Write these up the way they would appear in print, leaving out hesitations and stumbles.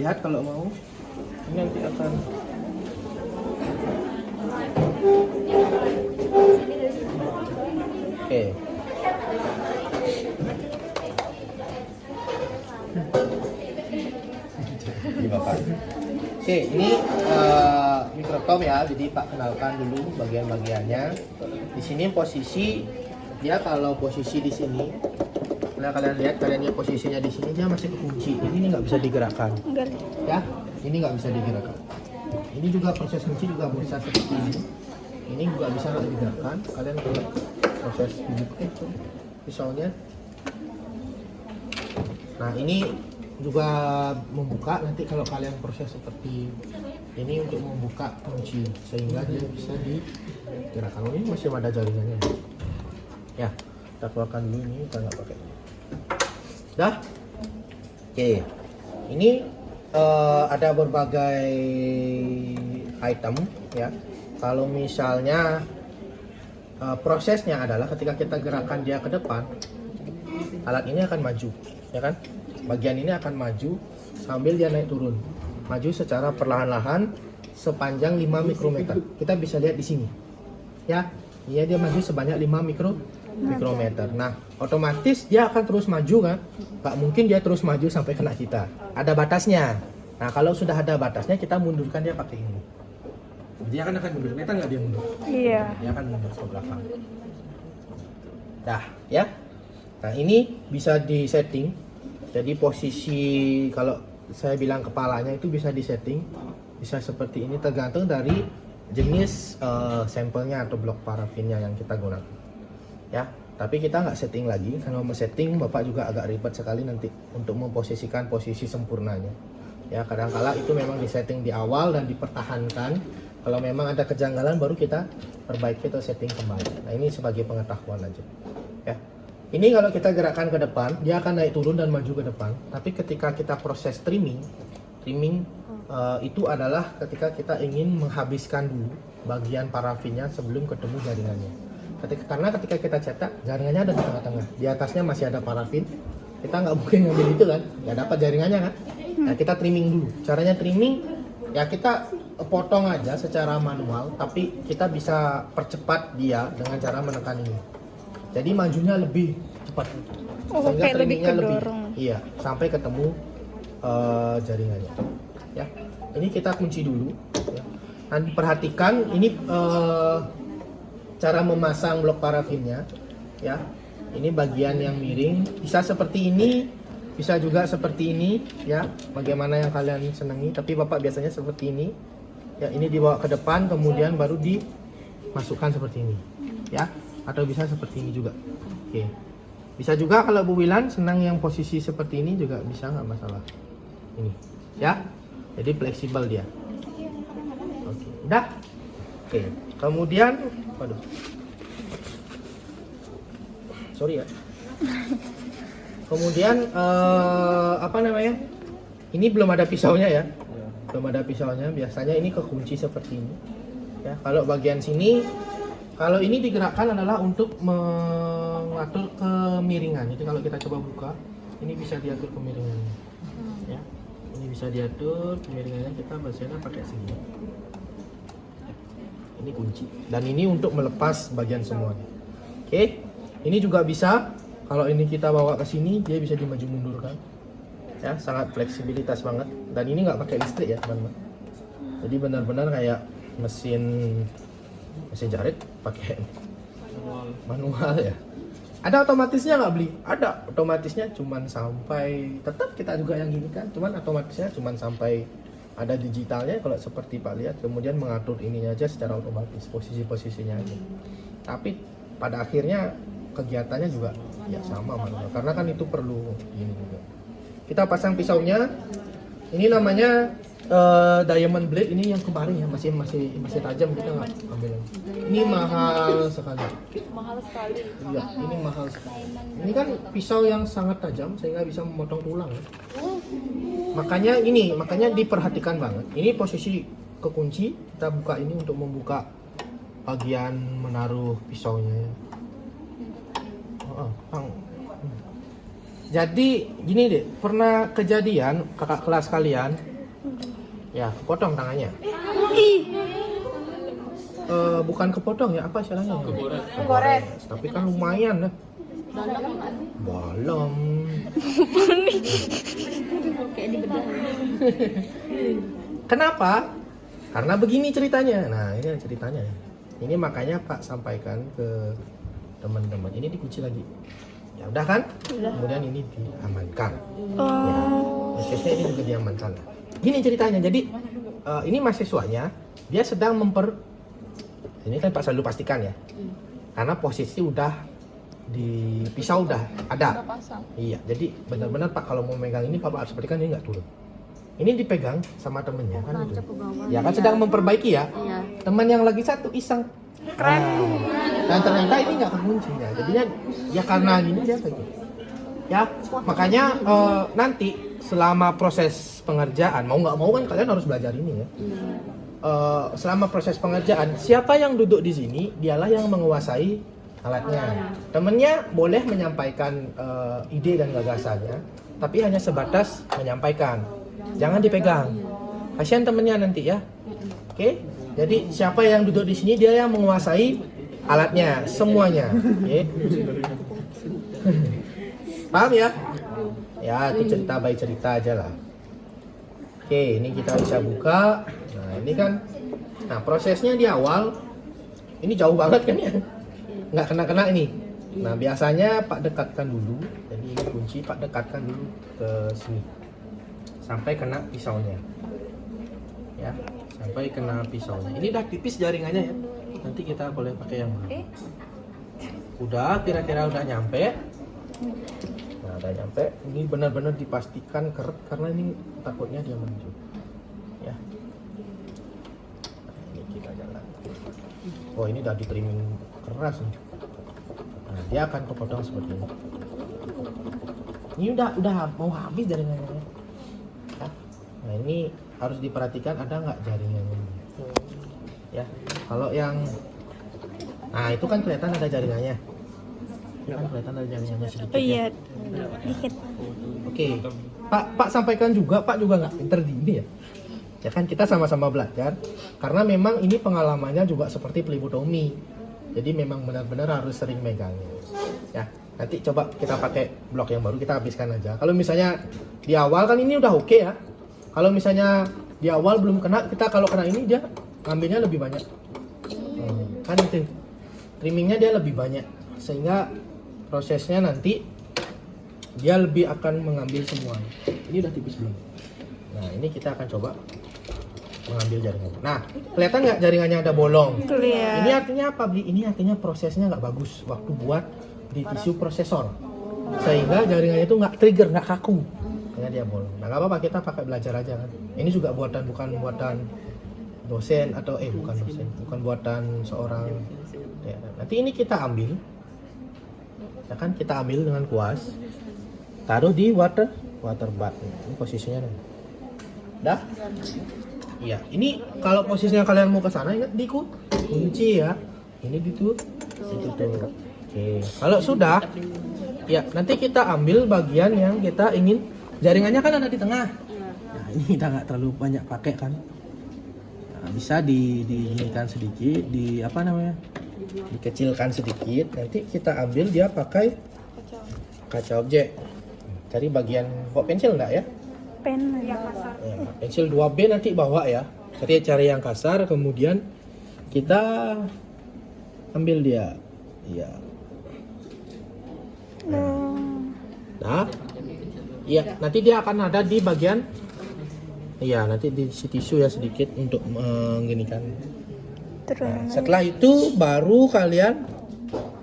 Lihat kalau mau, ini nanti akan oke. Ini Bapak. Oke, ini mikrotom ya. Jadi Pak kenalkan dulu bagian-bagiannya. Di sini posisi dia, kalau posisi di sini, nah kalian lihat, kalian lihat posisinya di sini dia masih kekunci. Ini nggak bisa digerakkan. Ya, ini nggak bisa digerakkan. Ini juga proses kunci juga bisa seperti ini. Ini juga bisa nggak digerakkan. Kalian lihat proses buka itu pisaunya. Nah ini juga membuka, nanti kalau kalian proses seperti ini untuk membuka kunci sehingga dia bisa digerakkan. Ini masih ada jaringannya ya, kita keluarkan dulu. Ini kita nggak pakai dah. Oke, ini ada berbagai item ya. Kalau misalnya prosesnya adalah ketika kita gerakan dia ke depan, alat ini akan maju ya kan, bagian ini akan maju sambil dia naik turun, maju secara perlahan-lahan sepanjang 5 mikrometer. Kita bisa lihat di sini ya, dia maju sebanyak 5 mikrometer. Nah otomatis dia akan terus maju kan, nggak mungkin dia terus maju sampai kena kita, ada batasnya. Nah kalau sudah ada batasnya, kita mundurkan dia pakai ini, dia akan mundur. Kelihatan nggak dia mundur? Iya. Dia akan mundur ke belakang. Dah ya. Nah ini bisa disetting. Jadi posisi, kalau saya bilang kepalanya itu bisa disetting, bisa seperti ini tergantung dari jenis sampelnya atau blok parafinnya yang kita gunakan. Ya, tapi kita nggak setting lagi, karena mau setting Bapak juga agak ribet sekali nanti untuk memposisikan posisi sempurnanya. Ya, kadang-kala itu memang disetting di awal dan dipertahankan. Kalau memang ada kejanggalan baru kita perbaiki atau setting kembali. Nah ini sebagai pengetahuan aja. Ya. Ini kalau kita gerakkan ke depan, dia akan naik turun dan maju ke depan. Tapi ketika kita proses trimming itu adalah ketika kita ingin menghabiskan dulu bagian parafinnya sebelum ketemu jaringannya. Karena ketika kita cetak, jaringannya ada di tengah-tengah. Di atasnya masih ada parafin. Kita nggak mungkin ngambil itu kan, nggak dapat jaringannya kan. Nah, kita trimming dulu. Caranya trimming, ya kita potong aja secara manual, tapi kita bisa percepat dia dengan cara menekan ini. Jadi majunya lebih cepat, sehingga trimmingnya lebih, iya, sampai ketemu jaringannya. Ya, ini kita kunci dulu. Ya. Dan perhatikan ini cara memasang blok parafinnya. Ya, ini bagian yang miring, bisa seperti ini, bisa juga seperti ini. Ya, bagaimana yang kalian senangi. Tapi Bapak biasanya seperti ini. Ya, ini dibawa ke depan, kemudian baru dimasukkan seperti ini. Ya. Atau bisa seperti ini juga. Oke. Bisa juga kalau Bu Wilan senang yang posisi seperti ini juga bisa, nggak masalah. Ini, ya. Jadi fleksibel dia. Oke, udah. Oke. Kemudian, waduh. Sorry ya. Kemudian apa namanya? Ini belum ada pisaunya ya. Belum ada pisaunya. Biasanya ini kekunci seperti ini. Ya, kalau bagian sini, kalau ini digerakkan adalah untuk mengatur kemiringan. Jadi kalau kita coba buka, ini bisa diatur kemiringannya. Ya, ini bisa diatur kemiringannya. Kita biasanya pakai sini. Ini kunci. Dan ini untuk melepas bagian semuanya. Oke, ini juga bisa. Kalau ini kita bawa ke sini, dia bisa dimaju mundurkan. Ya, sangat fleksibilitas banget. Dan ini nggak pakai listrik ya, teman-teman. Jadi benar-benar kayak mesin jahit pakai manual ya. Ada otomatisnya nggak beli? Ada otomatisnya, cuman sampai, tetap kita juga yang gini kan, cuman otomatisnya cuman sampai ada digitalnya kalau seperti Pak lihat, kemudian mengatur ininya aja secara otomatis, posisinya aja. Tapi pada akhirnya kegiatannya juga ya sama manual, karena kan itu perlu ini juga. Kita pasang pisaunya, ini namanya diamond blade, ini yang kemarin ya, masih tajam, kita nggak ambil. Ini mahal sekali. Iya, ini mahal sekali. Ini kan pisau yang sangat tajam sehingga bisa memotong tulang. Ya. Makanya diperhatikan banget. Ini posisi kekunci, kita buka ini untuk membuka bagian menaruh pisaunya. Jadi gini deh, pernah kejadian kakak kelas kalian Ya, kepotong tangannya. Ih, Bukan kepotong ya, apa istilahnya? Kegores. Tapi kan lumayan ya. Dalam. Kayak di bedah. Kenapa? Karena begini ceritanya. Nah, ini ceritanya. Ini makanya Pak sampaikan ke teman-teman. Ini dikunci lagi. Ya udah kan? Kemudian ini diamankan. Ya, prosesnya ini juga diamankan. Gini ceritanya. Jadi ini mahasiswanya dia sedang ini kan Pak selalu pastikan ya. Karena posisi udah di pisau udah ada. Iya, jadi benar-benar Pak kalau mau megang ini Pak harus pastikan ini nggak turun. Ini dipegang sama temennya kan itu. Ya kan sedang memperbaiki ya. Iya. Teman yang lagi satu iseng. Keren. Dan ternyata ini nggak kekunci ya. Jadinya ya karena gini dia kayak gitu. Ya makanya nanti selama proses pengerjaan mau nggak mau kan kalian harus belajar ini ya. Selama proses pengerjaan siapa yang duduk di sini dialah yang menguasai alatnya. Temennya boleh menyampaikan ide dan gagasannya, tapi hanya sebatas menyampaikan. Jangan dipegang. Kasihan temennya nanti ya. Oke? Jadi siapa yang duduk di sini dia yang menguasai alatnya semuanya. Oke? Paham ya? Ya itu cerita by cerita aja lah. Oke, ini kita bisa buka. Nah ini kan, nah prosesnya di awal ini jauh banget kan ya? Nggak kena-kena ini. Nah biasanya Pak dekatkan dulu. Jadi ini kunci Pak dekatkan dulu ke sini sampai kena pisaunya. Ya, sampai kena pisaunya. Ini udah tipis jaringannya ya. Nanti kita boleh pakai yang mana? Udah, kira-kira udah nyampe. Nah udah nyampe. Ini benar-benar dipastikan keret karena ini takutnya dia maju. Ya. Nah, ini kita jalan. Oh ini udah di trimming keras nih. Nah, dia akan kepotong seperti ini. Ini udah mau habis jaringannya. Ya. Nah ini harus diperhatikan ada nggak jaringannya. Ya, kalau yang, nah itu kan kelihatan ada jaringannya. Kan kelihatan ada jaringannya sedikit. oh iya, Ya. dikit. Oke, Pak sampaikan juga, Pak juga nggak pinter di ini ya. Ya kan kita sama-sama belajar. Karena memang ini pengalamannya juga seperti phlebotomi. Jadi memang benar-benar harus sering megangnya. Ya, nanti coba kita pakai blok yang baru kita habiskan aja. Kalau misalnya di awal kan ini udah oke ya. Kalau misalnya di awal belum kena, kita kalau kena ini dia ngambilnya lebih banyak. Kan itu. Trimmingnya dia lebih banyak. Sehingga prosesnya nanti dia lebih akan mengambil semua. Ini udah tipis belum? Nah ini kita akan coba mengambil jaringannya. Nah kelihatan nggak jaringannya ada bolong? Kelihatan. Ini artinya apa, Bli? Ini artinya prosesnya nggak bagus waktu buat di tisu prosesor. Sehingga jaringannya itu nggak trigger, nggak kaku. Karena dia bolong. Nah nggak apa-apa, kita pakai belajar aja kan. Ini juga bukan buatan dosen atau bukan dosen, bukan buatan seorang. Ya, nanti ini kita ambil. Ya kan kita ambil dengan kuas, taruh di water bath. Ini posisinya nih. Dah? Iya. Ini kalau posisinya kalian mau ke sana ingat dikunci ya. Ini ditutup. Oke. Kalau sudah, ya nanti kita ambil bagian yang kita ingin. Jaringannya kan ada di tengah. Nah ini kita nggak terlalu banyak pakai kan. Nah, bisa dihinikan sedikit, dikecilkan sedikit. Nanti kita ambil dia pakai kaca objek. Cari bagian bawa pensil enggak ya? Pen Ya, pensil 2B nanti bawa ya. Cari yang kasar, kemudian kita ambil dia. Iya. Nah, iya, nanti dia akan ada di bagian. Iya, nanti di tisu ya sedikit untuk mengginikan. Nah, setelah itu baru kalian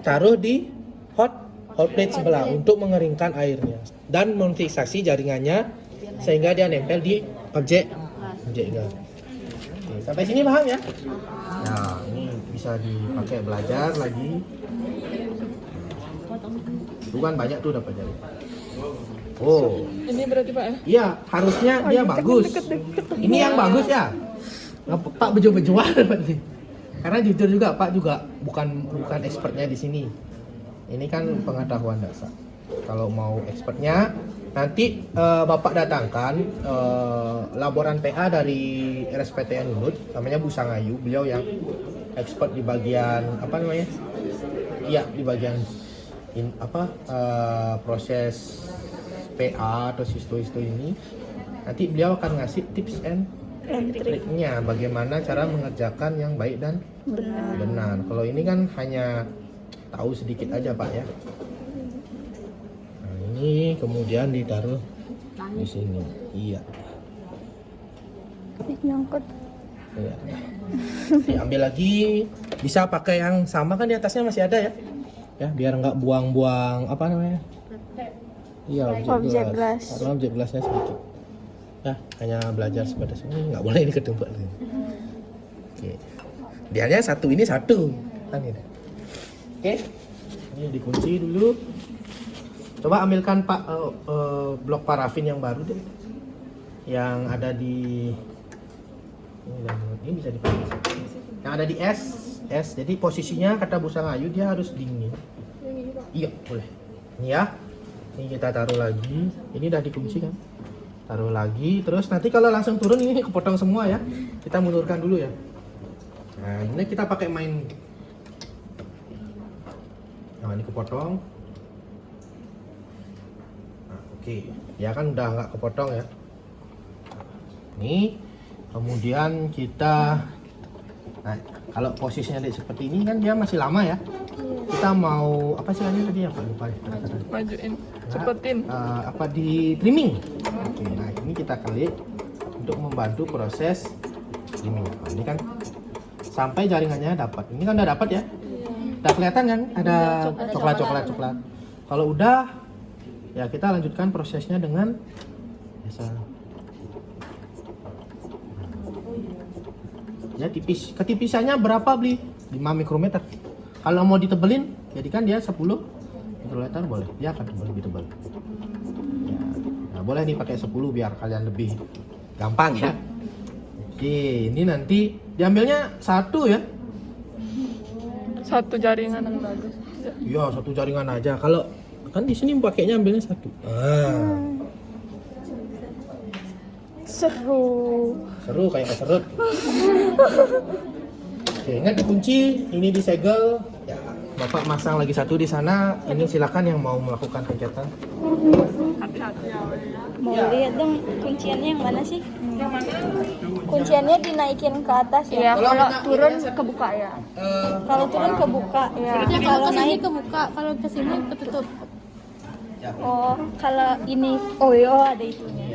taruh di hot plate sebelah untuk mengeringkan airnya dan memfiksasi jaringannya sehingga dia nempel di objek gas. Oke, sampai sini paham ya? Nah, ini bisa dipakai belajar lagi. Itu kan banyak tuh dapat jaring. Oh. Ini berarti Pak ya? Iya, harusnya dia bagus. Ini yang bagus ya. Pak bejo-bejoan berarti. Karena jujur juga Pak juga bukan expertnya di sini. Ini kan pengetahuan dasar. Kalau mau expertnya, nanti Bapak datangkan laboran PA dari RSPTN Unut, namanya Bu Sangayu. Beliau yang expert di bagian apa namanya? Iya, di bagian proses PA atau histo ini. Nanti beliau akan ngasih tips and triknya bagaimana cara mengerjakan yang baik dan benar. Kalau ini kan hanya tahu sedikit aja Pak ya. Nah, ini kemudian ditaruh di sini. Iya. Nyangkut. Iya. Diambil lagi. Bisa pakai yang sama kan di atasnya masih ada ya. Ya, biar nggak buang-buang apa namanya? Iya, Objek gelas. Karena objek gelasnya sedikit. Ya, hanya belajar sebatas ini, nggak boleh ini ketumpuk. Oke. Dianya satu, ini satu. Kan ini. Oke. Ini dikunci dulu. Coba ambilkan Pak blok parafin yang baru deh. Yang ada di ini bisa dipakai. Yang ada di S. Jadi posisinya kata Bu Sangayu dia harus dingin. Iya, boleh. Ini ya. Ini kita taruh lagi. Ini udah dikunci kan? Taruh lagi. Terus nanti kalau langsung turun ini kepotong semua ya. Kita mundurkan dulu ya. Nah, ini kita pakai main. Nah, ini kepotong. Nah, oke. Ya kan udah nggak kepotong ya. Ini. Kemudian kita. Nah, kalau posisinya seperti ini kan dia masih lama ya. Kita mau apa sih tadi ya Pak? Lupa ya. Majuin, cepetin. Apa di trimming? Oke, nah ini kita klik untuk membantu proses trimming. Nah, ini kan sampai jaringannya dapat. Ini kan udah dapat ya? Udah kelihatan kan? Ada coklat. Kalau udah, ya kita lanjutkan prosesnya dengan biasa. Ya tipis. Ketipisannya berapa beli? 5 mikrometer. Kalau mau ditebelin, jadikan dia 10 mikrometer boleh. Dia akan lebih tebal. Ya, nah boleh nih pakai 10 biar kalian lebih gampang ya. Oke, ini nanti diambilnya satu ya. Satu jaringan yang bagus. Iya, satu jaringan aja. Kalau kan di sini pakainya ambilnya satu. Seru kayak keserut. Oke, ingat dikunci, ini disegel. Ya, Bapak masang lagi satu di sana. Ini silakan yang mau melakukan kegiatan. Mau lihat dong kunciannya yang mana sih? Kunciannya dinaikin ke atas ya. Iya, Kalau kalau kita- turun kebuka ya. Kalau turun kebuka. Iya. Kalau naik kebuka, kalau kesini ketutup. Ya. oh, kalau ini oh iya ada itunya.